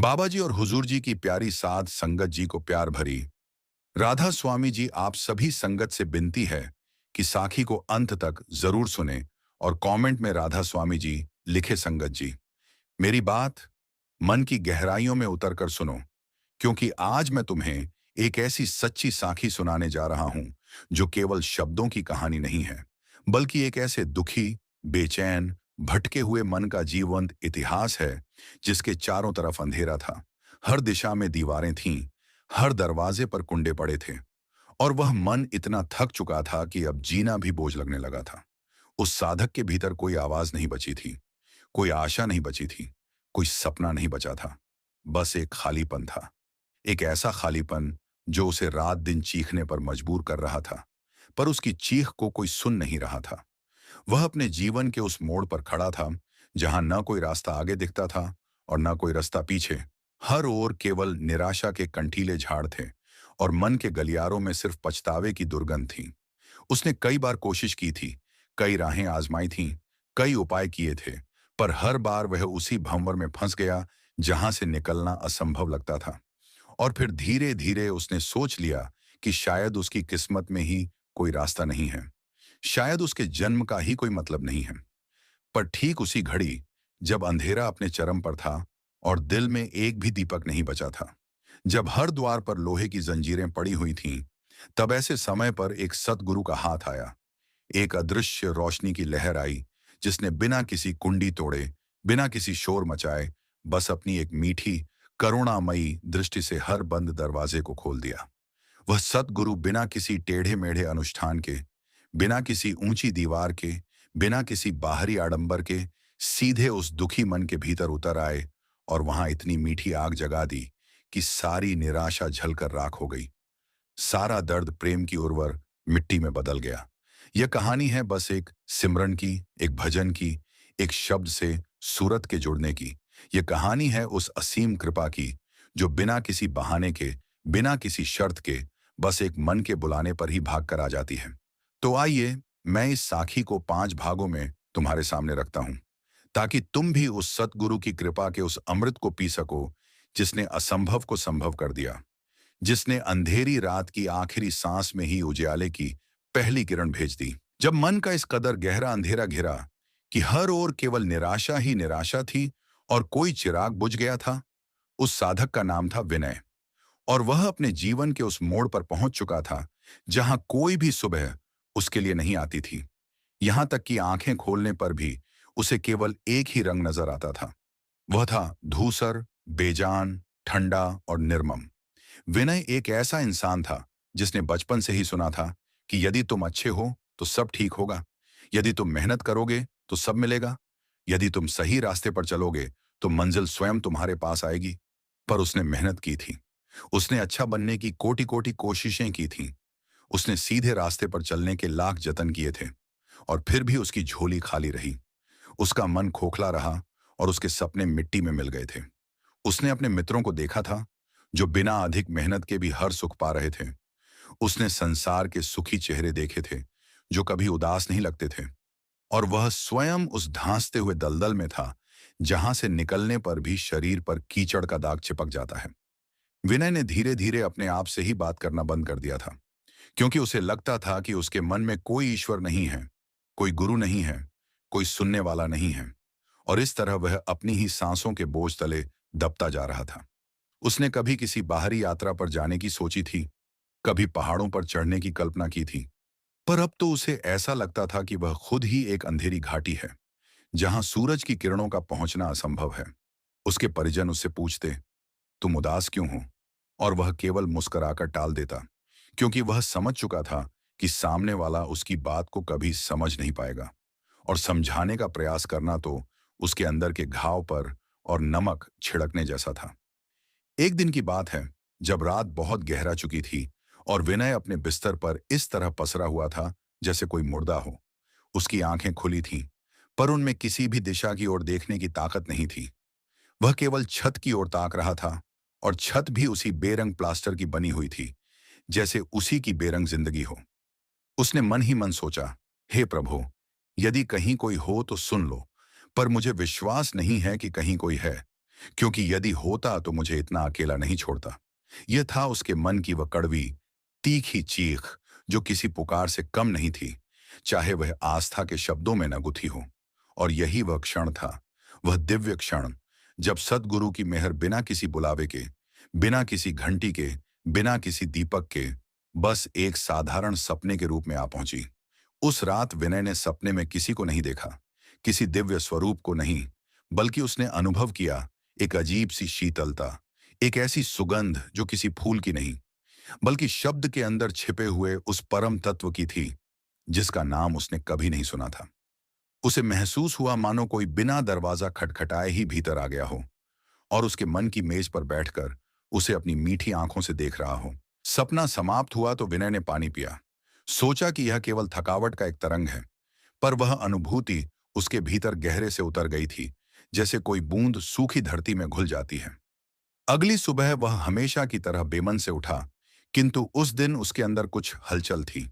बाबा जी और हुजूर जी की प्यारी साध संगत जी को प्यार भरी राधा स्वामी जी, आप सभी संगत से विनती है कि साखी को अंत तक जरूर सुने और कमेंट में राधा स्वामी जी लिखे। संगत जी, मेरी बात मन की गहराइयों में उतरकर सुनो, क्योंकि आज मैं तुम्हें एक ऐसी सच्ची साखी सुनाने जा रहा हूं जो केवल शब्दों की कहानी नहीं है, बल्कि एक ऐसे दुखी, बेचैन, भटके हुए मन का जीवंत इतिहास है जिसके चारों तरफ अंधेरा था। हर दिशा में दीवारें थीं, हर दरवाजे पर कुंडे पड़े थे, और वह मन इतना थक चुका था कि अब जीना भी बोझ लगने लगा था। उस साधक के भीतर कोई आवाज नहीं बची थी, कोई आशा नहीं बची थी, कोई सपना नहीं बचा था। बस एक खालीपन था, एक ऐसा खालीपन जो उसे रात दिन चीखने पर मजबूर कर रहा था, पर उसकी चीख को कोई सुन नहीं रहा था। वह अपने जीवन के उस मोड़ पर खड़ा था जहां न कोई रास्ता आगे दिखता था और न कोई रास्ता पीछे। हर ओर केवल निराशा के कंटीले झाड़ थे और मन के गलियारों में सिर्फ पछतावे की दुर्गंध थी। उसने कई बार कोशिश की थी, कई राहें आजमाई थीं, कई उपाय किए थे, पर हर बार वह उसी भंवर में फंस गया जहां से निकलना असंभव लगता था। और फिर धीरे धीरे उसने सोच लिया कि शायद उसकी किस्मत में ही कोई रास्ता नहीं है, शायद उसके जन्म का ही कोई मतलब नहीं है। पर ठीक उसी घड़ी, जब अंधेरा अपने चरम पर था और दिल में एक भी दीपक नहीं बचा था, जब हर द्वार पर लोहे की जंजीरें पड़ी हुई थीं, तब ऐसे समय पर एक सतगुरु का हाथ आया। एक अदृश्य रोशनी की लहर आई जिसने बिना किसी कुंडी तोड़े, बिना किसी शोर मचाए, बस अपनी एक मीठी, करुणामयी दृष्टि से हर बंद दरवाजे को खोल दिया। वह सतगुरु बिना किसी टेढ़े मेढ़े अनुष्ठान के, बिना किसी ऊंची दीवार के, बिना किसी बाहरी आडंबर के, सीधे उस दुखी मन के भीतर उतर आए और वहां इतनी मीठी आग जगा दी कि सारी निराशा जलकर राख हो गई। सारा दर्द प्रेम की उर्वर मिट्टी में बदल गया। यह कहानी है बस एक सिमरन की, एक भजन की, एक शब्द से सूरत के जुड़ने की। यह कहानी है उस असीम कृपा की जो बिना किसी बहाने के, बिना किसी शर्त के, बस एक मन के बुलाने पर ही भाग कर आ जाती है। तो आइए, मैं इस साखी को 5 भागों में तुम्हारे सामने रखता हूं, ताकि तुम भी उस सतगुरु की कृपा के उस अमृत को पी सको जिसने असंभव को संभव कर दिया, जिसने अंधेरी रात की आखिरी सांस में ही उजियाले की पहली किरण भेज दी। जब मन का इस कदर गहरा अंधेरा घिरा कि हर ओर केवल निराशा ही निराशा थी और कोई चिराग बुझ गया था, उस साधक का नाम था विनय। और वह अपने जीवन के उस मोड़ पर पहुंच चुका था जहां कोई भी सुबह उसके लिए नहीं आती थी। यहां तक कि आंखें खोलने पर भी उसे केवल एक ही रंग नजर आता था। वह था धूसर, बेजान, ठंडा और निर्मम। विनय एक ऐसा इंसान था जिसने बचपन से ही सुना था कि यदि तुम अच्छे हो तो सब ठीक होगा, यदि तुम मेहनत करोगे तो सब मिलेगा, यदि तुम सही रास्ते पर चलोगे तो मंजिल स्वयं तुम्हारे पास आएगी। पर उसने मेहनत की थी, उसने अच्छा बनने की कोटि कोटि कोशिशें की थीं, उसने सीधे रास्ते पर चलने के लाख जतन किए थे, और फिर भी उसकी झोली खाली रही। उसका मन खोखला रहा और उसके सपने मिट्टी में मिल गए थे। उसने अपने मित्रों को देखा था जो बिना अधिक मेहनत के भी हर सुख पा रहे थे। उसने संसार के सुखी चेहरे देखे थे जो कभी उदास नहीं लगते थे, और वह स्वयं उस धांसते हुए दलदल में था जहां से निकलने पर भी शरीर पर कीचड़ का दाग चिपक जाता है। विनय ने धीरे धीरे अपने आप से ही बात करना बंद कर दिया था, क्योंकि उसे लगता था कि उसके मन में कोई ईश्वर नहीं है, कोई गुरु नहीं है, कोई सुनने वाला नहीं है, और इस तरह वह अपनी ही सांसों के बोझ तले दबता जा रहा था। उसने कभी किसी बाहरी यात्रा पर जाने की सोची थी, कभी पहाड़ों पर चढ़ने की कल्पना की थी, पर अब तो उसे ऐसा लगता था कि वह खुद ही एक अंधेरी घाटी है जहां सूरज की किरणों का पहुंचना असंभव है। उसके परिजन उससे पूछते, तुम उदास क्यों हो? और वह केवल मुस्कुराकर टाल देता, क्योंकि वह समझ चुका था कि सामने वाला उसकी बात को कभी समझ नहीं पाएगा, और समझाने का प्रयास करना तो उसके अंदर के घाव पर और नमक छिड़कने जैसा था। एक दिन की बात है, जब रात बहुत गहरा चुकी थी और विनय अपने बिस्तर पर इस तरह पसरा हुआ था जैसे कोई मुर्दा हो। उसकी आंखें खुली थीं, पर उनमें किसी भी दिशा की ओर देखने की ताकत नहीं थी। वह केवल छत की ओर ताक रहा था, और छत भी उसी बेरंग प्लास्टर की बनी हुई थी जैसे उसी की बेरंग जिंदगी हो। उसने मन ही मन सोचा, हे प्रभु, यदि कहीं कोई हो तो सुन लो, पर मुझे विश्वास नहीं है कि कहीं कोई है। क्योंकि यदि होता तो मुझे इतना अकेला नहीं छोड़ता। यह था उसके मन की वह कड़वी, तीखी चीख जो किसी पुकार से कम नहीं थी, चाहे वह आस्था के शब्दों में न गुथी हो। और यही वह क्षण था, वह दिव्य क्षण, जब सद्गुरु की मेहर बिना किसी बुलावे के, बिना किसी घंटी के, बिना किसी दीपक के, बस एक साधारण सपने के रूप में आ पहुंची। उस रात विनय ने सपने में किसी को नहीं देखा, किसी दिव्य स्वरूप को नहीं, बल्कि उसने अनुभव किया एक अजीब सी शीतलता, एक ऐसी सुगंध जो किसी फूल की नहीं, बल्कि शब्द के अंदर छिपे हुए उस परम तत्व की थी, जिसका नाम उसने कभी नहीं सुना था। उसे महसूस हुआ मानो कोई बिना दरवाजा खटखटाए ही भीतर आ गया हो और उसके मन की मेज पर बैठकर उसे अपनी मीठी आंखों से देख रहा हो। सपना समाप्त हुआ तो विनय ने पानी पिया। सोचा कि यह केवल थकावट का एक तरंग है, पर वह अनुभूति उसके भीतर गहरे से उतर गई थी, जैसे कोई बूंद सूखी धरती में घुल जाती है। अगली सुबह वह हमेशा की तरह बेमन से उठा, किंतु उस दिन उसके अंदर कुछ हलचल थी।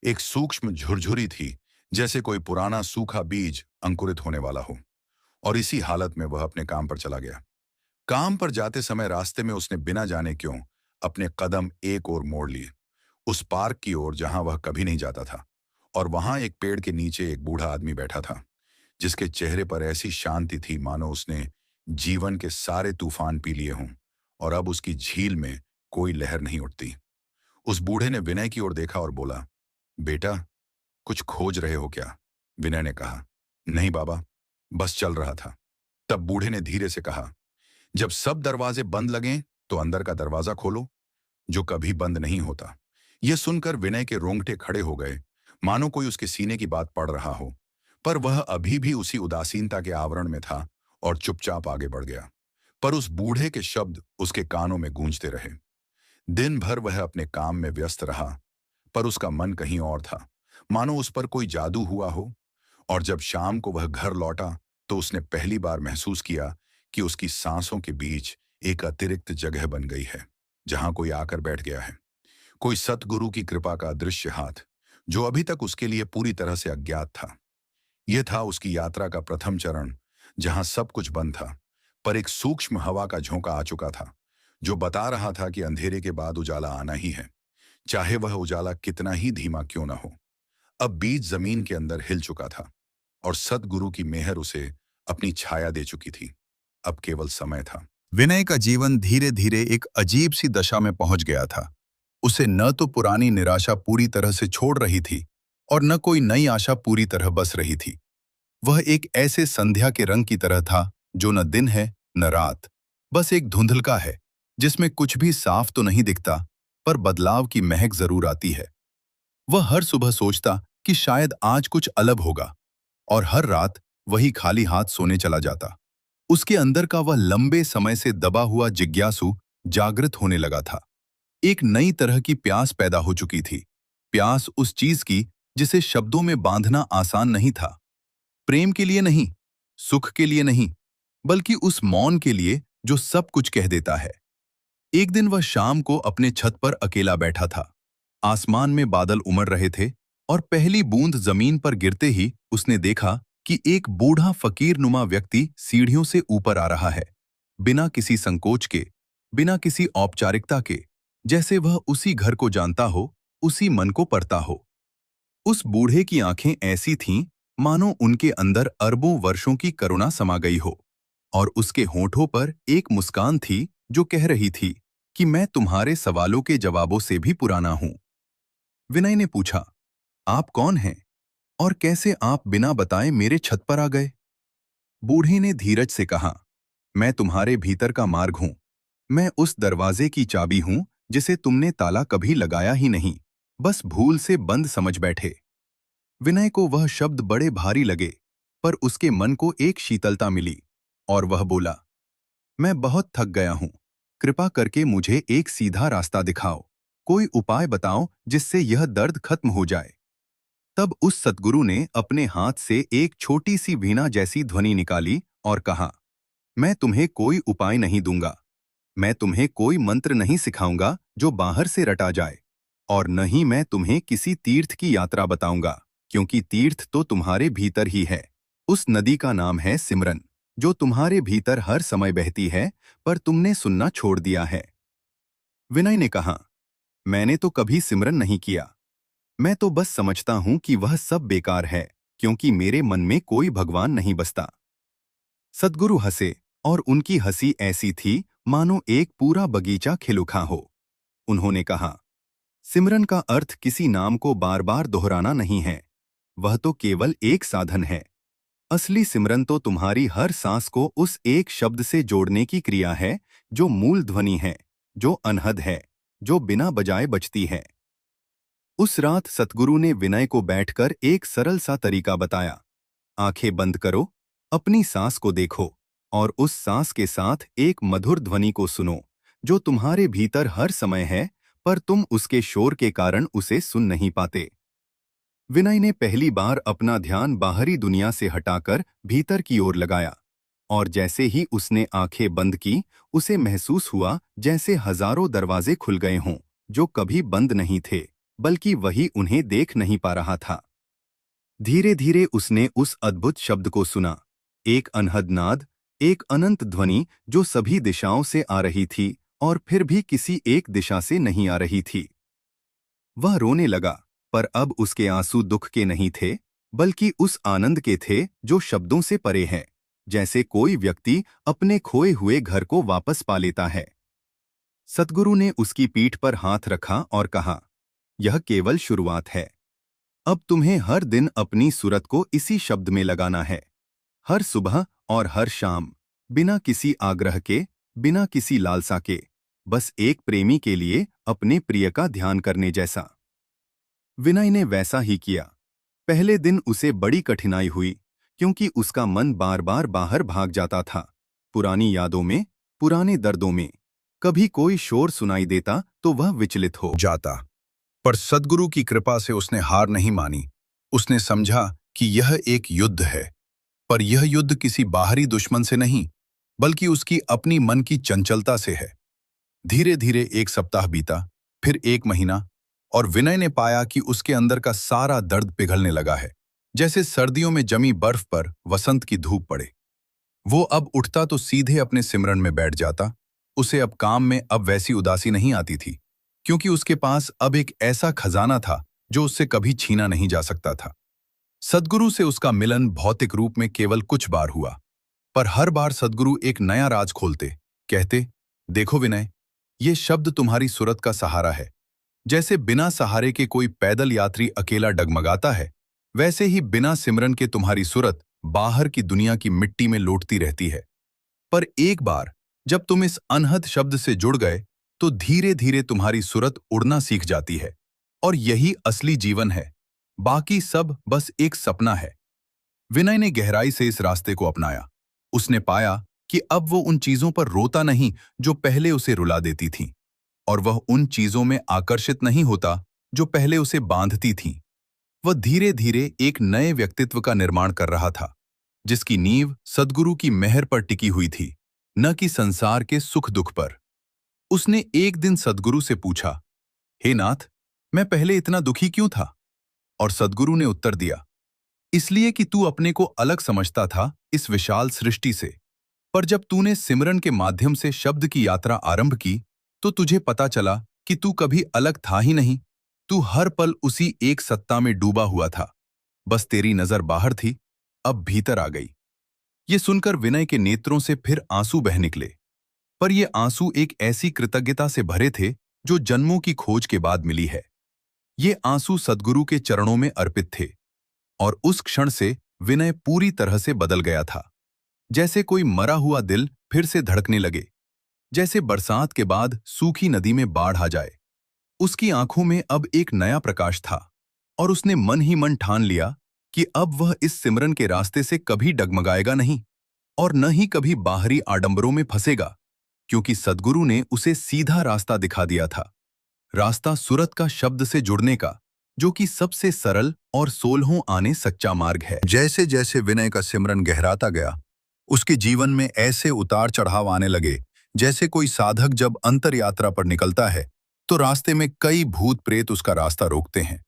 एक सूक्ष्म झुरझुरी थी, जैसे कोई पुराना सूखा बीज अंकुरित होने वाला हो। और इसी हालत में वह अपने काम पर चला गया। काम पर जाते समय रास्ते में उसने बिना जाने क्यों अपने कदम एक ओर मोड़ लिए, उस पार्क की ओर जहां वह कभी नहीं जाता था। और वहां एक पेड़ के नीचे एक बूढ़ा आदमी बैठा था, जिसके चेहरे पर ऐसी शांति थी मानो उसने जीवन के सारे तूफान पी लिए हों और अब उसकी झील में कोई लहर नहीं उठती। उस बूढ़े ने विनय की ओर देखा और बोला, बेटा, कुछ खोज रहे हो क्या? विनय ने कहा, नहीं बाबा, बस चल रहा था। तब बूढ़े ने धीरे से कहा, जब सब दरवाजे बंद लगें तो अंदर का दरवाजा खोलो, जो कभी बंद नहीं होता। यह सुनकर विनय के रोंगटे खड़े हो गए, मानो कोई उसके सीने की बात पढ़ रहा हो। पर वह अभी भी उसी उदासीनता के आवरण में था और चुपचाप आगे बढ़ गया। पर उस बूढ़े के शब्द उसके कानों में गूंजते रहे। दिन भर वह अपने काम में व्यस्त रहा, पर उसका मन कहीं और था, मानो उस पर कोई जादू हुआ हो। और जब शाम को वह घर लौटा तो उसने पहली बार महसूस किया कि उसकी सांसों के बीच एक अतिरिक्त जगह बन गई है, जहां कोई आकर बैठ गया है। कोई सतगुरु की कृपा का अदृश्य हाथ, जो अभी तक उसके लिए पूरी तरह से अज्ञात था। यह था उसकी यात्रा का प्रथम चरण, जहां सब कुछ बंद था, पर एक सूक्ष्म हवा का झोंका आ चुका था, जो बता रहा था कि अंधेरे के बाद उजाला आना ही है, चाहे वह उजाला कितना ही धीमा क्यों न हो। अब बीज जमीन के अंदर हिल चुका था और सद्गुरु की मेहर उसे अपनी छाया दे चुकी थी। अब केवल समय था। विनय का जीवन धीरे धीरे एक अजीब सी दशा में पहुंच गया था। उसे न तो पुरानी निराशा पूरी तरह से छोड़ रही थी और न कोई नई आशा पूरी तरह बस रही थी। वह एक ऐसे संध्या के रंग की तरह था, जो न दिन है न रात, बस एक धुंधलका है, जिसमें कुछ भी साफ तो नहीं दिखता, पर बदलाव की महक जरूर आती है। वह हर सुबह सोचता कि शायद आज कुछ अलग होगा, और हर रात वही खाली हाथ सोने चला जाता। उसके अंदर का वह लंबे समय से दबा हुआ जिज्ञासु जागृत होने लगा था। एक नई तरह की प्यास पैदा हो चुकी थी। प्यास उस चीज की जिसे शब्दों में बांधना आसान नहीं था। प्रेम के लिए नहीं, सुख के लिए नहीं, बल्कि उस मौन के लिए जो सब कुछ कह देता है। एक दिन वह शाम को अपने छत पर अकेला बैठा था। आसमान में बादल उमड़ रहे थे और पहली बूंद जमीन पर गिरते ही उसने देखा कि एक बूढ़ा फकीरनुमा व्यक्ति सीढ़ियों से ऊपर आ रहा है, बिना किसी संकोच के, बिना किसी औपचारिकता के, जैसे वह उसी घर को जानता हो, उसी मन को पढ़ता हो। उस बूढ़े की आंखें ऐसी थीं मानो उनके अंदर अरबों वर्षों की करुणा समा गई हो, और उसके होठों पर एक मुस्कान थी जो कह रही थी कि मैं तुम्हारे सवालों के जवाबों से भी पुराना हूं। विनय ने पूछा, आप कौन हैं और कैसे आप बिना बताए मेरे छत पर आ गए? बूढ़े ने धीरज से कहा, मैं तुम्हारे भीतर का मार्ग हूं। मैं उस दरवाजे की चाबी हूं जिसे तुमने ताला कभी लगाया ही नहीं, बस भूल से बंद समझ बैठे। विनय को वह शब्द बड़े भारी लगे, पर उसके मन को एक शीतलता मिली और वह बोला, मैं बहुत थक गया हूं। कृपा करके मुझे एक सीधा रास्ता दिखाओ, कोई उपाय बताओ जिससे यह दर्द खत्म हो जाए। तब उस सद्गुरु ने अपने हाथ से एक छोटी सी वीणा जैसी ध्वनि निकाली और कहा, मैं तुम्हें कोई उपाय नहीं दूंगा। मैं तुम्हें कोई मंत्र नहीं सिखाऊंगा जो बाहर से रटा जाए, और न ही मैं तुम्हें किसी तीर्थ की यात्रा बताऊंगा, क्योंकि तीर्थ तो तुम्हारे भीतर ही है। उस नदी का नाम है सिमरन। जो तुम्हारे भीतर हर समय बहती है, पर तुमने सुनना छोड़ दिया है। विनय ने कहा, मैंने तो कभी सिमरन नहीं किया। मैं तो बस समझता हूं कि वह सब बेकार है, क्योंकि मेरे मन में कोई भगवान नहीं बसता। सद्गुरु हंसे, और उनकी हंसी ऐसी थी मानो एक पूरा बगीचा खिल उठा हो। उन्होंने कहा, सिमरन का अर्थ किसी नाम को बार बार दोहराना नहीं है। वह तो केवल एक साधन है। असली सिमरन तो तुम्हारी हर सांस को उस एक शब्द से जोड़ने की क्रिया है, जो मूल ध्वनि है, जो अनहद है, जो बिना बजाए बजती है। उस रात सतगुरु ने विनय को बैठकर एक सरल सा तरीका बताया। आंखें बंद करो, अपनी सांस को देखो, और उस सांस के साथ एक मधुर ध्वनि को सुनो, जो तुम्हारे भीतर हर समय है, पर तुम उसके शोर के कारण उसे सुन नहीं पाते। विनय ने पहली बार अपना ध्यान बाहरी दुनिया से हटाकर भीतर की ओर लगाया, और जैसे ही उसने आंखें बंद की, उसे महसूस हुआ जैसे हजारों दरवाजे खुल गए हों, जो कभी बंद नहीं थे, बल्कि वही उन्हें देख नहीं पा रहा था। धीरे धीरे उसने उस अद्भुत शब्द को सुना, एक अनहद नाद, एक अनंत ध्वनि जो सभी दिशाओं से आ रही थी और फिर भी किसी एक दिशा से नहीं आ रही थी। वह रोने लगा, पर अब उसके आंसू दुख के नहीं थे, बल्कि उस आनंद के थे जो शब्दों से परे है, जैसे कोई व्यक्ति अपने खोए हुए घर को वापस पा लेता है। सतगुरु ने उसकी पीठ पर हाथ रखा और कहा, यह केवल शुरुआत है। अब तुम्हें हर दिन अपनी सूरत को इसी शब्द में लगाना है, हर सुबह और हर शाम, बिना किसी आग्रह के, बिना किसी लालसा के, बस एक प्रेमी के लिए अपने प्रिय का ध्यान करने जैसा। विनय ने वैसा ही किया। पहले दिन उसे बड़ी कठिनाई हुई, क्योंकि उसका मन बार बार बाहर भाग जाता था, पुरानी यादों में, पुराने दर्दों में। कभी कोई शोर सुनाई देता तो वह विचलित हो जाता। पर सद्गुरु की कृपा से उसने हार नहीं मानी। उसने समझा कि यह एक युद्ध है, पर यह युद्ध किसी बाहरी दुश्मन से नहीं, बल्कि उसकी अपनी मन की चंचलता से है। धीरे धीरे एक सप्ताह बीता, फिर एक महीना, और विनय ने पाया कि उसके अंदर का सारा दर्द पिघलने लगा है, जैसे सर्दियों में जमी बर्फ पर वसंत की धूप पड़े। वो अब उठता तो सीधे अपने सिमरन में बैठ जाता। उसे अब काम में अब वैसी उदासी नहीं आती थी, क्योंकि उसके पास अब एक ऐसा खजाना था जो उससे कभी छीना नहीं जा सकता था। सद्गुरु से उसका मिलन भौतिक रूप में केवल कुछ बार हुआ, पर हर बार सद्गुरु एक नया राज खोलते, कहते, देखो विनय, ये शब्द तुम्हारी सूरत का सहारा है। जैसे बिना सहारे के कोई पैदल यात्री अकेला डगमगाता है, वैसे ही बिना सिमरन के तुम्हारी सूरत बाहर की दुनिया की मिट्टी में लौटती रहती है। पर एक बार जब तुम इस अनहद शब्द से जुड़ गए, तो धीरे धीरे तुम्हारी सूरत उड़ना सीख जाती है, और यही असली जीवन है। बाकी सब बस एक सपना है। विनय ने गहराई से इस रास्ते को अपनाया। उसने पाया कि अब वो उन चीजों पर रोता नहीं जो पहले उसे रुला देती थीं, और वह उन चीजों में आकर्षित नहीं होता जो पहले उसे बांधती थीं। वह धीरे धीरे एक नए व्यक्तित्व का निर्माण कर रहा था, जिसकी नींव सद्गुरु की मेहर पर टिकी हुई थी, न कि संसार के सुख दुख पर। उसने एक दिन सद्गुरु से पूछा, हे नाथ, मैं पहले इतना दुखी क्यों था? और सद्गुरु ने उत्तर दिया, इसलिए कि तू अपने को अलग समझता था इस विशाल सृष्टि से। पर जब तूने सिमरन के माध्यम से शब्द की यात्रा आरंभ की, तो तुझे पता चला कि तू कभी अलग था ही नहीं। तू हर पल उसी एक सत्ता में डूबा हुआ था। बस तेरी नजर बाहर थी, अब भीतर आ गई। ये सुनकर विनय के नेत्रों से फिर आंसू बह निकले, पर ये आंसू एक ऐसी कृतज्ञता से भरे थे जो जन्मों की खोज के बाद मिली है। ये आंसू सद्गुरु के चरणों में अर्पित थे, और उस क्षण से विनय पूरी तरह से बदल गया था। जैसे कोई मरा हुआ दिल फिर से धड़कने लगे, जैसे बरसात के बाद सूखी नदी में बाढ़ आ जाए। उसकी आंखों में अब एक नया प्रकाश था, और उसने मन ही मन ठान लिया कि अब वह इस सिमरन के रास्ते से कभी डगमगाएगा नहीं, और न ही कभी बाहरी आडंबरों में फंसेगा, क्योंकि सद्गुरु ने उसे सीधा रास्ता दिखा दिया था। रास्ता सूरत का शब्द से जुड़ने का, जो कि सबसे सरल और सोलहों आने सच्चा मार्ग है। जैसे जैसे विनय का सिमरन गहराता गया, उसके जीवन में ऐसे उतार चढ़ाव आने लगे, जैसे कोई साधक जब अंतर यात्रा पर निकलता है तो रास्ते में कई भूत प्रेत उसका रास्ता रोकते हैं,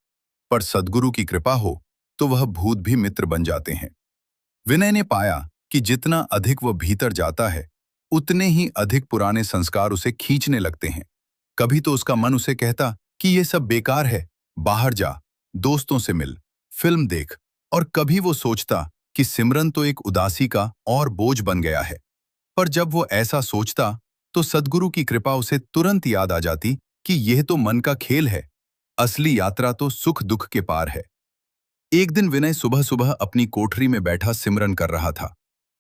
पर सद्गुरु की कृपा हो तो वह भूत भी मित्र बन जाते हैं। विनय ने पाया कि जितना अधिक वह भीतर जाता है उतने ही अधिक पुराने संस्कार उसे खींचने लगते हैं। कभी तो उसका मन उसे कहता कि ये सब बेकार है, बाहर जा, दोस्तों से मिल, फिल्म देख, और कभी वो सोचता कि सिमरन तो एक उदासी का और बोझ बन गया है। पर जब वो ऐसा सोचता तो सद्गुरु की कृपा उसे तुरंत याद आ जाती कि यह तो मन का खेल है, असली यात्रा तो सुख दुख के पार है। एक दिन विनय सुबह सुबह अपनी कोठरी में बैठा सिमरन कर रहा था।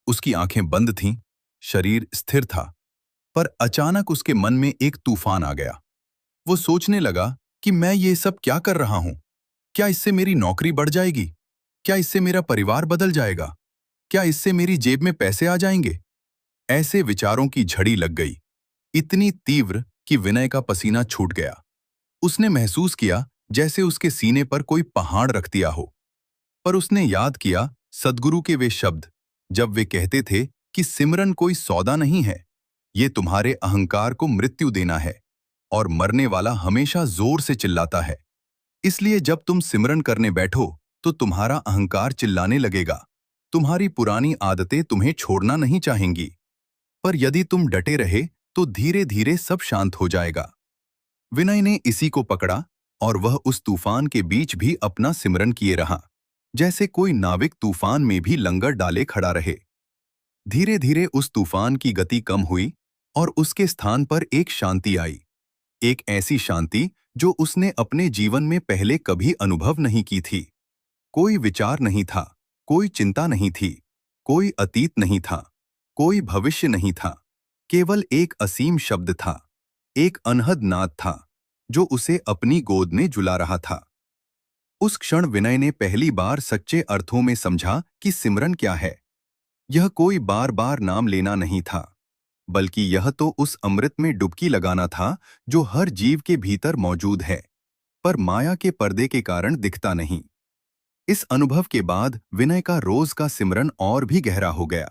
उसकी आंखें बंद थीं, शरीर स्थिर था, पर अचानक उसके मन में एक तूफान आ गया। वो सोचने लगा कि मैं ये सब क्या कर रहा हूं? क्या इससे मेरी नौकरी बढ़ जाएगी? क्या इससे मेरा परिवार बदल जाएगा? क्या इससे मेरी जेब में पैसे आ जाएंगे? ऐसे विचारों की झड़ी लग गई, इतनी तीव्र कि विनय का पसीना छूट गया। उसने महसूस किया जैसे उसके सीने पर कोई पहाड़ रख दिया हो। पर उसने याद किया सद्गुरु के वे शब्द, जब वे कहते थे कि सिमरन कोई सौदा नहीं है, ये तुम्हारे अहंकार को मृत्यु देना है, और मरने वाला हमेशा जोर से चिल्लाता है। इसलिए जब तुम सिमरन करने बैठो तो तुम्हारा अहंकार चिल्लाने लगेगा, तुम्हारी पुरानी आदतें तुम्हें छोड़ना नहीं चाहेंगी। पर यदि तुम डटे रहे तो धीरे धीरे सब शांत हो जाएगा। विनय ने इसी को पकड़ा और वह उस तूफान के बीच भी अपना सिमरन किए रहा, जैसे कोई नाविक तूफान में भी लंगर डाले खड़ा रहे। धीरे धीरे उस तूफान की गति कम हुई और उसके स्थान पर एक शांति आई, एक ऐसी शांति जो उसने अपने जीवन में पहले कभी अनुभव नहीं की थी। कोई विचार नहीं था, कोई चिंता नहीं थी, कोई अतीत नहीं था, कोई भविष्य नहीं था, केवल एक असीम शब्द था, एक अनहद नाद था जो उसे अपनी गोद में झुला रहा था। उस क्षण विनय ने पहली बार सच्चे अर्थों में समझा कि सिमरन क्या है। यह कोई बार बार नाम लेना नहीं था, बल्कि यह तो उस अमृत में डुबकी लगाना था जो हर जीव के भीतर मौजूद है, पर माया के पर्दे के कारण दिखता नहीं। इस अनुभव के बाद विनय का रोज का सिमरन और भी गहरा हो गया।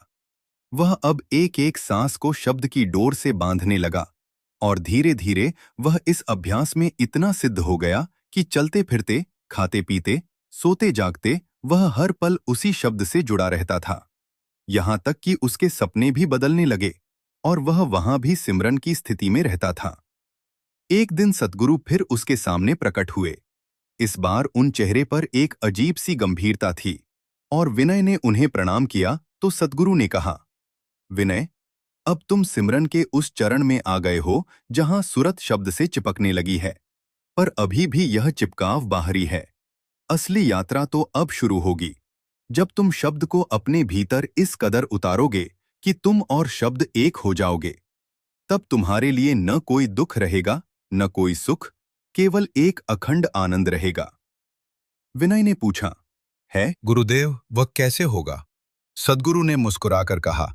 वह अब एक एक सांस को शब्द की डोर से बांधने लगा, और धीरे धीरे वह इस अभ्यास में इतना सिद्ध हो गया कि चलते फिरते, खाते पीते, सोते जागते वह हर पल उसी शब्द से जुड़ा रहता था। यहां तक कि उसके सपने भी बदलने लगे और वह वहां भी सिमरन की स्थिति में रहता था। एक दिन सद्गुरु फिर उसके सामने प्रकट हुए। इस बार उन चेहरे पर एक अजीब सी गंभीरता थी, और विनय ने उन्हें प्रणाम किया तो सद्गुरु ने कहा, विनय, अब तुम सिमरन के उस चरण में आ गए हो जहां सुरत शब्द से चिपकने लगी है, पर अभी भी यह चिपकाव बाहरी है। असली यात्रा तो अब शुरू होगी, जब तुम शब्द को अपने भीतर इस कदर उतारोगे कि तुम और शब्द एक हो जाओगे। तब तुम्हारे लिए न कोई दुख रहेगा, न कोई सुख, केवल एक अखंड आनंद रहेगा। विनय ने पूछा, है गुरुदेव, वह कैसे होगा? सद्गुरु ने मुस्कुराकर कहा,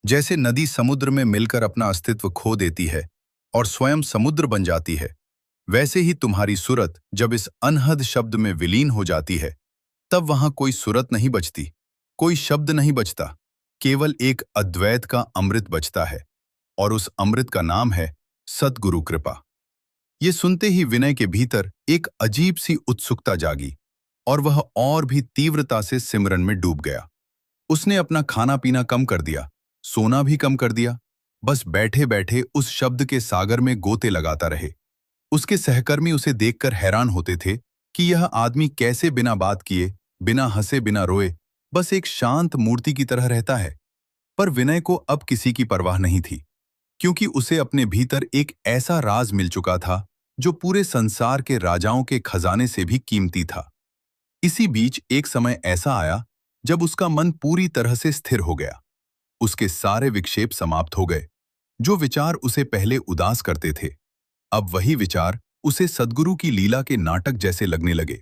जैसे नदी समुद्र में मिलकर अपना अस्तित्व खो देती है और स्वयं समुद्र बन जाती है, वैसे ही तुम्हारी सुरत जब इस अनहद शब्द में विलीन हो जाती है, तब वहां कोई सुरत नहीं बचती, कोई शब्द नहीं बचता, केवल एक अद्वैत का अमृत बचता है, और उस अमृत का नाम है सद्गुरु कृपा। ये सुनते ही विनय के भीतर एक अजीब सी उत्सुकता जागी, और वह और भी तीव्रता से सिमरन में डूब गया। उसने अपना खाना पीना कम कर दिया, सोना भी कम कर दिया, बस बैठे बैठे उस शब्द के सागर में गोते लगाता रहे। उसके सहकर्मी उसे देखकर हैरान होते थे कि यह आदमी कैसे बिना बात किए, बिना हंसे, बिना रोए, बस एक शांत मूर्ति की तरह रहता है। पर विनय को अब किसी की परवाह नहीं थी, क्योंकि उसे अपने भीतर एक ऐसा राज मिल चुका था जो पूरे संसार के राजाओं के खजाने से भी कीमती था। इसी बीच एक समय ऐसा आया जब उसका मन पूरी तरह से स्थिर हो गया। उसके सारे विक्षेप समाप्त हो गए। जो विचार उसे पहले उदास करते थे, अब वही विचार उसे सद्गुरु की लीला के नाटक जैसे लगने लगे।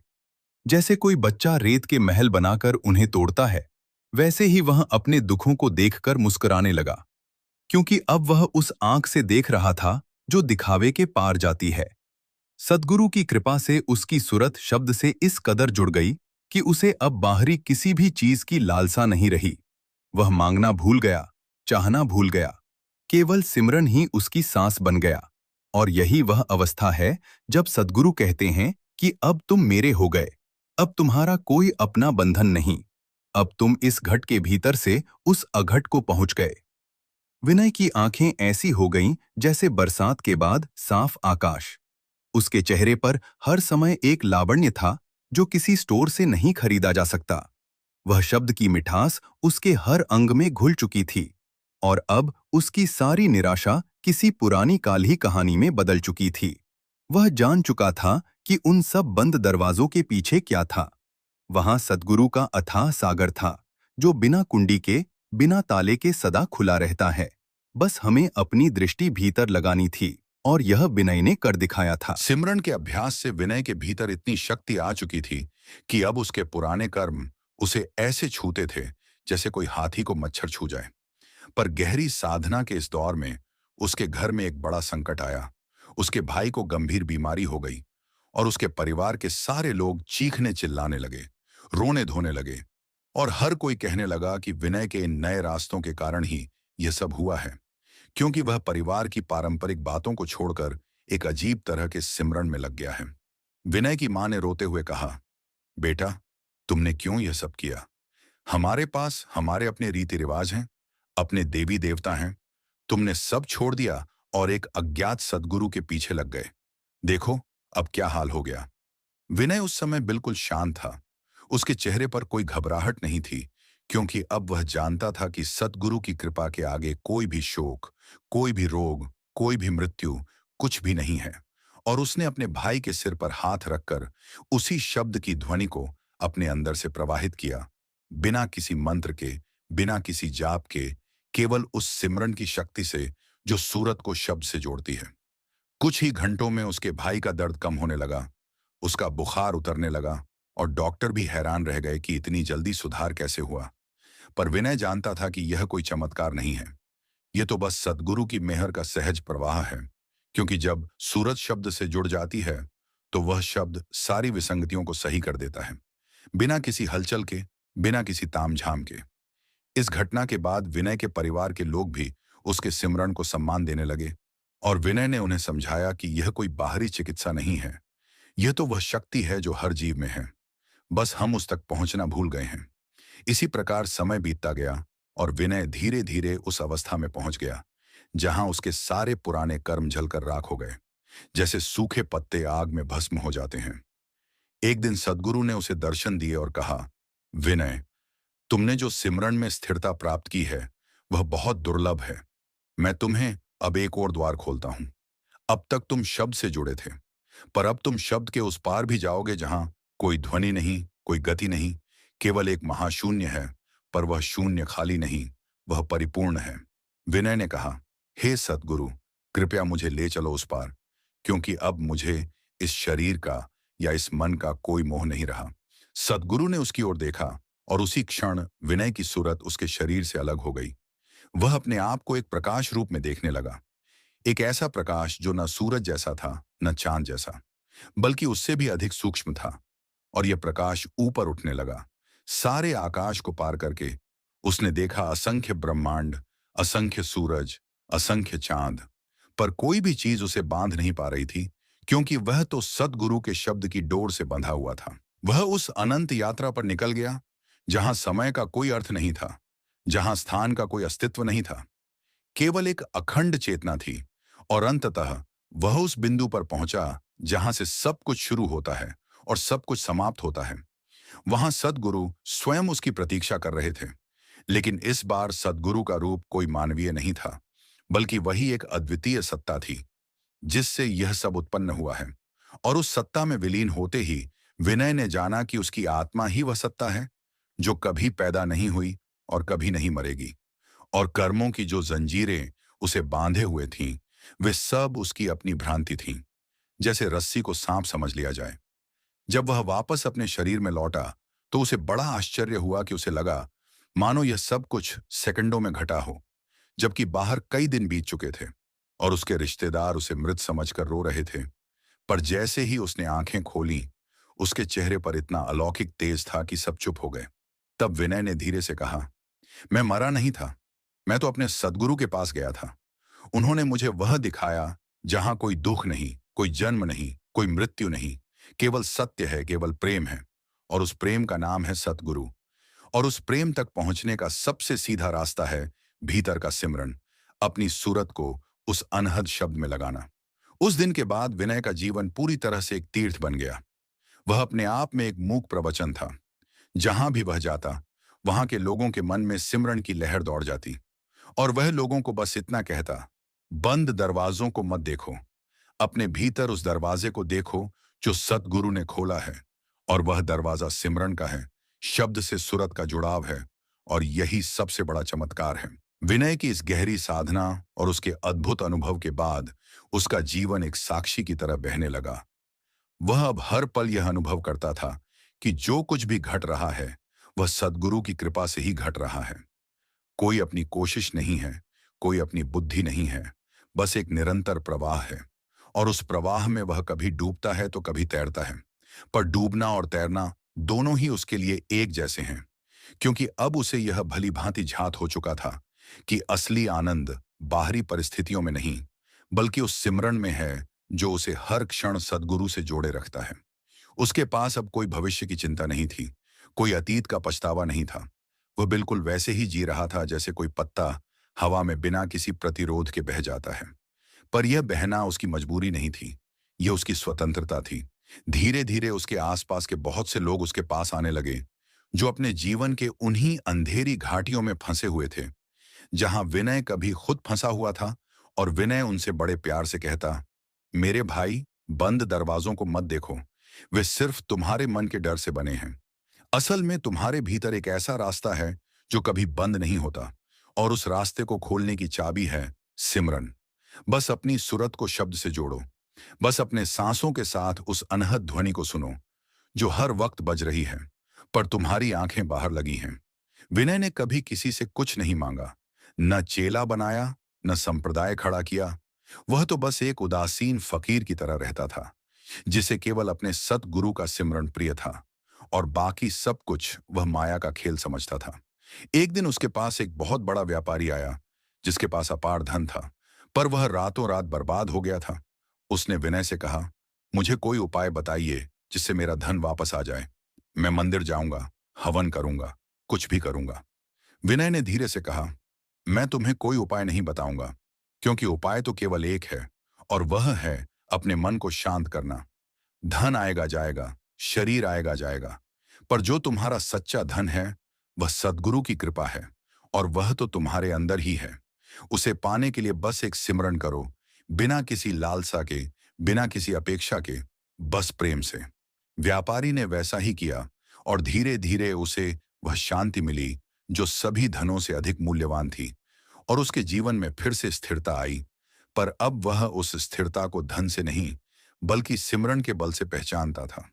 जैसे कोई बच्चा रेत के महल बनाकर उन्हें तोड़ता है, वैसे ही वह अपने दुखों को देखकर मुस्कुराने लगा, क्योंकि अब वह उस आंख से देख रहा था जो दिखावे के पार जाती है। सद्गुरु की कृपा से उसकी सुरत शब्द से इस कदर जुड़ गई कि उसे अब बाहरी किसी भी चीज की लालसा नहीं रही। वह मांगना भूल गया, चाहना भूल गया, केवल सिमरन ही उसकी सांस बन गया। और यही वह अवस्था है जब सद्गुरु कहते हैं कि अब तुम मेरे हो गए, अब तुम्हारा कोई अपना बंधन नहीं, अब तुम इस घट के भीतर से उस अघट को पहुंच गए। विनय की आंखें ऐसी हो गईं जैसे बरसात के बाद साफ आकाश। उसके चेहरे पर हर समय एक लावण्य था जो किसी स्टोर से नहीं खरीदा जा सकता। वह शब्द की मिठास उसके हर अंग में घुल चुकी थी और अब उसकी सारी निराशा किसी पुरानी काल्हि कहानी में बदल चुकी थी। वह जान चुका था कि उन सब बंद दरवाजों के पीछे क्या था। वहां सद्गुरु का अथाह सागर था, जो बिना कुंडी के, बिना ताले के सदा खुला रहता है। बस हमें अपनी दृष्टि भीतर लगानी थी, और यह विनय ने कर दिखाया था। सिमरन के अभ्यास से विनय के भीतर इतनी शक्ति आ चुकी थी कि अब उसके पुराने कर्म उसे ऐसे छूते थे जैसे कोई हाथी को मच्छर छू जाए। पर गहरी साधना के इस दौर में उसके घर में एक बड़ा संकट आया। उसके भाई को गंभीर बीमारी हो गई और उसके परिवार के सारे लोग चीखने चिल्लाने लगे, रोने धोने लगे, और हर कोई कहने लगा कि विनय के इन नए रास्तों के कारण ही यह सब हुआ है, क्योंकि वह परिवार की पारंपरिक बातों को छोड़कर एक अजीब तरह के सिमरन में लग गया है। विनय की मां ने रोते हुए कहा, बेटा, तुमने क्यों यह सब किया? हमारे पास हमारे अपने रीति रिवाज हैं, अपने देवी देवता हैं। तुमने सब छोड़ दिया और एक अज्ञात सद्गुरु के पीछे लग गए। देखो अब क्या हाल हो गया। विनय उस समय बिल्कुल शांत था। उसके चेहरे पर कोई घबराहट नहीं थी, क्योंकि अब वह जानता था कि सद्गुरु की कृपा के आगे कोई भी शोक, कोई भी रोग, कोई भी मृत्यु कुछ भी नहीं है। और उसने अपने भाई के सिर पर हाथ रखकर उसी शब्द की ध्वनि को अपने अंदर से प्रवाहित किया, बिना किसी मंत्र के, बिना किसी जाप के, केवल उस सिमरन की शक्ति से जो सूरत को शब्द से जोड़ती है। कुछ ही घंटों में उसके भाई का दर्द कम होने लगा, उसका बुखार उतरने लगा, और डॉक्टर भी हैरान रह गए कि इतनी जल्दी सुधार कैसे हुआ। पर विनय जानता था कि यह कोई चमत्कार नहीं है, यह तो बस सद्गुरु की मेहर का सहज प्रवाह है, क्योंकि जब सूरत शब्द से जुड़ जाती है तो वह शब्द सारी विसंगतियों को सही कर देता है, बिना किसी हलचल के, बिना किसी तामझाम के। इस घटना के बाद विनय के परिवार के लोग भी उसके सिमरन को सम्मान देने लगे, और विनय ने उन्हें समझाया कि यह कोई बाहरी चिकित्सा नहीं है, यह तो वह शक्ति है जो हर जीव में है, बस हम उस तक पहुंचना भूल गए हैं। इसी प्रकार समय बीतता गया और विनय धीरे धीरे उस अवस्था में पहुंच गया जहां उसके सारे पुराने कर्म जलकर राख हो गए, जैसे सूखे पत्ते आग में भस्म हो जाते हैं। एक दिन सद्गुरु ने उसे दर्शन दिए और कहा, विनय, तुमने जो सिमरन में स्थिरता प्राप्त की है वह बहुत दुर्लभ है। मैं तुम्हें अब एक और द्वार खोलता हूं। अब तक तुम शब्द से जुड़े थे, पर अब तुम शब्द के उस पार भी जाओगे जहां कोई ध्वनि नहीं, कोई गति नहीं, केवल एक महाशून्य है। पर वह शून्य खाली नहीं, वह परिपूर्ण है। विनय ने कहा, हे सद्गुरु, कृपया मुझे ले चलो उस पार, क्योंकि अब मुझे इस शरीर का या इस मन का कोई मोह नहीं रहा। सद्गुरु ने उसकी ओर देखा और उसी क्षण विनय की सूरत उसके शरीर से अलग हो गई। वह अपने आप को एक प्रकाश रूप में देखने लगा, एक ऐसा प्रकाश जो न सूरज जैसा था, न चांद जैसा, बल्कि उससे भी अधिक सूक्ष्म था। और यह प्रकाश ऊपर उठने लगा, सारे आकाश को पार करके। उसने देखा असंख्य ब्रह्मांड, असंख्य सूरज, असंख्य चांद, पर कोई भी चीज उसे बांध नहीं पा रही थी, क्योंकि वह तो सद्गुरु के शब्द की डोर से बंधा हुआ था। वह उस अनंत यात्रा पर निकल गया जहां समय का कोई अर्थ नहीं था, जहां स्थान का कोई अस्तित्व नहीं था, केवल एक अखंड चेतना थी। और अंततः वह उस बिंदु पर पहुंचा जहां से सब कुछ शुरू होता है और सब कुछ समाप्त होता है। वहां सद्गुरु स्वयं उसकी प्रतीक्षा कर रहे थे, लेकिन इस बार सद्गुरु का रूप कोई मानवीय नहीं था, बल्कि वही एक अद्वितीय सत्ता थी जिससे यह सब उत्पन्न हुआ है। और उस सत्ता में विलीन होते ही विनय ने जाना कि उसकी आत्मा ही वह सत्ता है जो कभी पैदा नहीं हुई और कभी नहीं मरेगी। और कर्मों की जो जंजीरें उसे बांधे हुए थीं, वे सब उसकी अपनी भ्रांति थीं, जैसे रस्सी को सांप समझ लिया जाए। जब वह वापस अपने शरीर में लौटा तो उसे बड़ा आश्चर्य हुआ कि उसे लगा मानो यह सब कुछ सेकंडों में घटा हो, जबकि बाहर कई दिन बीत चुके थे और उसके रिश्तेदार उसे मृत समझकर रो रहे थे। पर जैसे ही उसने आंखें खोली, उसके चेहरे पर इतना अलौकिक तेज था कि सब चुप हो गए। तब विनय ने धीरे से कहा, मैं मरा नहीं था, मैं तो अपने सद्गुरु के पास गया था। उन्होंने मुझे वह दिखाया जहां कोई दुख नहीं, कोई जन्म नहीं, कोई मृत्यु नहीं, केवल सत्य है, केवल प्रेम है, और उस प्रेम का नाम है सतगुरु। और उस प्रेम तक पहुंचने का सबसे सीधा रास्ता है भीतर का सिमरन, अपनी सूरत को उस अनहद शब्द में लगाना। उस दिन के बाद विनय का जीवन पूरी तरह से एक तीर्थ बन गया। वह अपने आप में एक मूक प्रवचन था। जहां भी वह जाता, वहां के लोगों के मन में सिमरन की लहर दौड़ जाती, और वह लोगों को बस इतना कहता, बंद दरवाजों को मत देखो, अपने भीतर उस दरवाजे को देखो जो सतगुरु ने खोला है। और वह दरवाजा सिमरन का है, शब्द से सुरत का जुड़ाव है, और यही सबसे बड़ा चमत्कार है। विनय की इस गहरी साधना और उसके अद्भुत अनुभव के बाद उसका जीवन एक साक्षी की तरह बहने लगा। वह अब हर पल यह अनुभव करता था कि जो कुछ भी घट रहा है वह सद्गुरु की कृपा से ही घट रहा है। कोई अपनी कोशिश नहीं है, कोई अपनी बुद्धि नहीं है, बस एक निरंतर प्रवाह है। और उस प्रवाह में वह कभी डूबता है तो कभी तैरता है, पर डूबना और तैरना दोनों ही उसके लिए एक जैसे हैं, क्योंकि अब उसे यह भली भांति झात हो चुका था कि असली आनंद बाहरी परिस्थितियों में नहीं, बल्कि उस सिमरन में है जो उसे हर क्षण सद्गुरु से जोड़े रखता है। उसके पास अब कोई भविष्य की चिंता नहीं थी, कोई अतीत का पछतावा नहीं था। वह बिल्कुल वैसे ही जी रहा था जैसे कोई पत्ता हवा में बिना किसी प्रतिरोध के बह जाता है। पर यह बहना उसकी मजबूरी नहीं थी, यह उसकी स्वतंत्रता थी। धीरे धीरे उसके आसपास के बहुत से लोग उसके पास आने लगे, जो अपने जीवन के उन्हीं अंधेरी घाटियों में फंसे हुए थे, जहां विनय कभी खुद फंसा हुआ था। और विनय उनसे बड़े प्यार से कहता, मेरे भाई, बंद दरवाजों को मत देखो, वे सिर्फ तुम्हारे मन के डर से बने हैं। असल में तुम्हारे भीतर एक ऐसा रास्ता है जो कभी बंद नहीं होता, और उस रास्ते को खोलने की चाबी है सिमरन। बस अपनी सुरत को शब्द से जोड़ो, बस अपने सांसों के साथ उस अनहद ध्वनि को सुनो जो हर वक्त बज रही है, पर तुम्हारी आंखें बाहर लगी हैं। विनय ने कभी किसी से कुछ नहीं मांगा, न चेला बनाया, न संप्रदाय खड़ा किया। वह तो बस एक उदासीन फकीर की तरह रहता था, जिसे केवल अपने सतगुरु का सिमरन प्रिय था, और बाकी सब कुछ वह माया का खेल समझता था। एक दिन उसके पास एक बहुत बड़ा व्यापारी आया, जिसके पास अपार धन था, पर वह रातों रात बर्बाद हो गया था। उसने विनय से कहा, मुझे कोई उपाय बताइए जिससे मेरा धन वापस आ जाए। मैं मंदिर जाऊंगा, हवन करूंगा, कुछ भी करूंगा। विनय ने धीरे से कहा, मैं तुम्हें कोई उपाय नहीं बताऊंगा, क्योंकि उपाय तो केवल एक है, और वह है अपने मन को शांत करना। धन आएगा जाएगा, शरीर आएगा जाएगा, पर जो तुम्हारा सच्चा धन है वह सद्गुरु की कृपा है, और वह तो तुम्हारे अंदर ही है। उसे पाने के लिए बस एक सिमरन करो, बिना किसी लालसा के, बिना किसी अपेक्षा के, बस प्रेम से। व्यापारी ने वैसा ही किया, और धीरे धीरे उसे वह शांति मिली जो सभी धनों से अधिक मूल्यवान थी, और उसके जीवन में फिर से स्थिरता आई। पर अब वह उस स्थिरता को धन से नहीं, बल्कि सिमरन के बल से पहचानता था।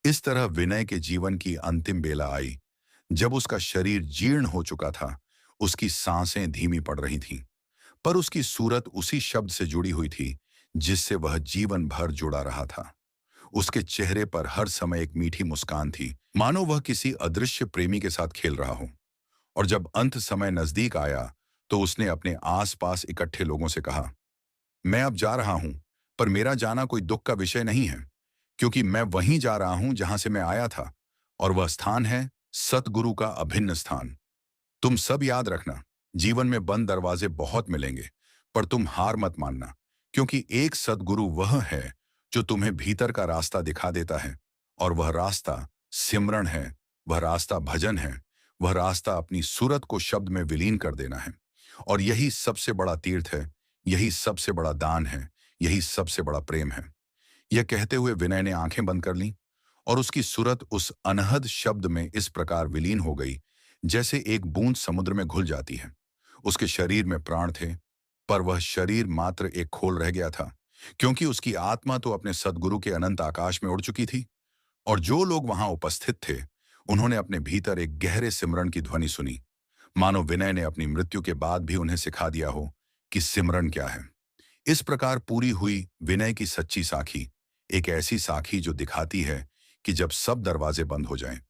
इस तरह विनय के जीवन की अंतिम बेला आई, जब उसका शरीर जीर्ण हो चुका था, उसकी सांसें धीमी पड़ रही थीं, पर उसकी सूरत उसी शब्द से जुड़ी हुई थी जिससे वह जीवन भर जुड़ा रहा था। उसके चेहरे पर हर समय एक मीठी मुस्कान थी, मानो वह किसी अदृश्य प्रेमी के साथ खेल रहा हो। और जब अंत समय नजदीक आया, तो उसने अपने आसपास इकट्ठे लोगों से कहा, मैं अब जा रहा हूं, पर मेरा जाना कोई दुख का विषय नहीं है, क्योंकि मैं वहीं जा रहा हूं जहां से मैं आया था, और वह स्थान है सतगुरु का अभिन्न स्थान। तुम सब याद रखना, जीवन में बंद दरवाजे बहुत मिलेंगे, पर तुम हार मत मानना, क्योंकि एक सद्गुरु वह है जो तुम्हें भीतर का रास्ता दिखा देता है, और वह रास्ता सिमरन है, वह रास्ता भजन है, वह रास्ता अपनी सूरत को शब्द में विलीन कर देना है। और यही सबसे बड़ा तीर्थ है, यही सबसे बड़ा दान है, यही सबसे बड़ा प्रेम है। यह कहते हुए विनय ने आंखें बंद कर लीं, और उसकी सूरत उस अनहद शब्द में इस प्रकार विलीन हो गई जैसे एक बूंद समुद्र में घुल जाती है। उसके शरीर में प्राण थे, पर वह शरीर मात्र एक खोल रह गया था, क्योंकि उसकी आत्मा तो अपने सद्गुरु के अनंत आकाश में उड़ चुकी थी। और जो लोग वहां उपस्थित थे, उन्होंने अपने भीतर एक गहरे सिमरन की ध्वनि सुनी, मानो विनय ने अपनी मृत्यु के बाद भी उन्हें सिखा दिया हो कि सिमरन क्या है। इस प्रकार पूरी हुई विनय की सच्ची साखी, एक ऐसी साखी जो दिखाती है कि जब सब दरवाजे बंद हो जाएं,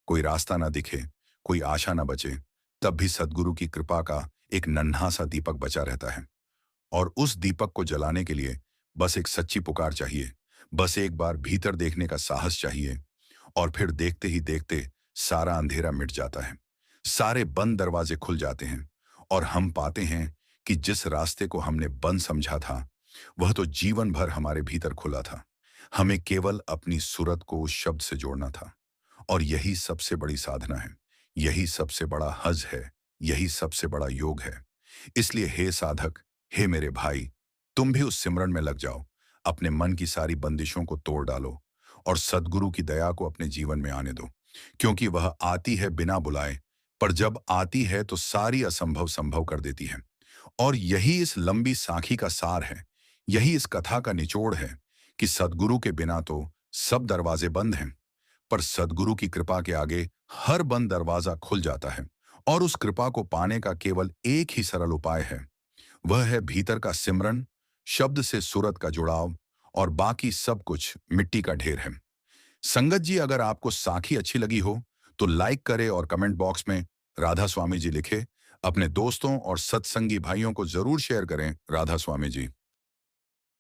कोई रास्ता ना दिखे, कोई आशा ना बचे, तब भी सद्गुरु की कृपा का एक नन्हा सा दीपक बचा रहता है। और उस दीपक को जलाने के लिए बस एक सच्ची पुकार चाहिए, बस एक बार भीतर देखने का साहस चाहिए, और फिर देखते ही देखते सारा अंधेरा मिट जाता है। सारे बंद दरवाजे खुल जाते हैं और हम पाते हैं कि जिस रास्ते को हमने बंद समझा था वह तो जीवन भर हमारे भीतर खुला था। हमें केवल अपनी सूरत को उस शब्द से जोड़ना था और यही सबसे बड़ी साधना है, यही सबसे बड़ा हज है, यही सबसे बड़ा योग है। इसलिए हे साधक, हे मेरे भाई, तुम भी उस सिमरन में लग जाओ, अपने मन की सारी बंदिशों को तोड़ डालो और सद्गुरु की दया को अपने जीवन में आने दो, क्योंकि वह आती है बिना बुलाए, पर जब आती है तो सारी असंभव संभव कर देती है। और यही इस लंबी साखी का सार है, यही इस कथा का निचोड़ है कि सद्गुरु के बिना तो सब दरवाजे बंद हैं, पर सद्गुरु की कृपा के आगे हर बंद दरवाजा खुल जाता है। और उस कृपा को पाने का केवल एक ही सरल उपाय है, वह है भीतर का सिमरन, शब्द से सूरत का जुड़ाव, और बाकी सब कुछ मिट्टी का ढेर है। संगत जी, अगर आपको साखी अच्छी लगी हो तो लाइक करें और कमेंट बॉक्स में राधा स्वामी जी लिखे। अपने दोस्तों और सत्संगी भाइयों को जरूर शेयर करें। राधा स्वामी जी।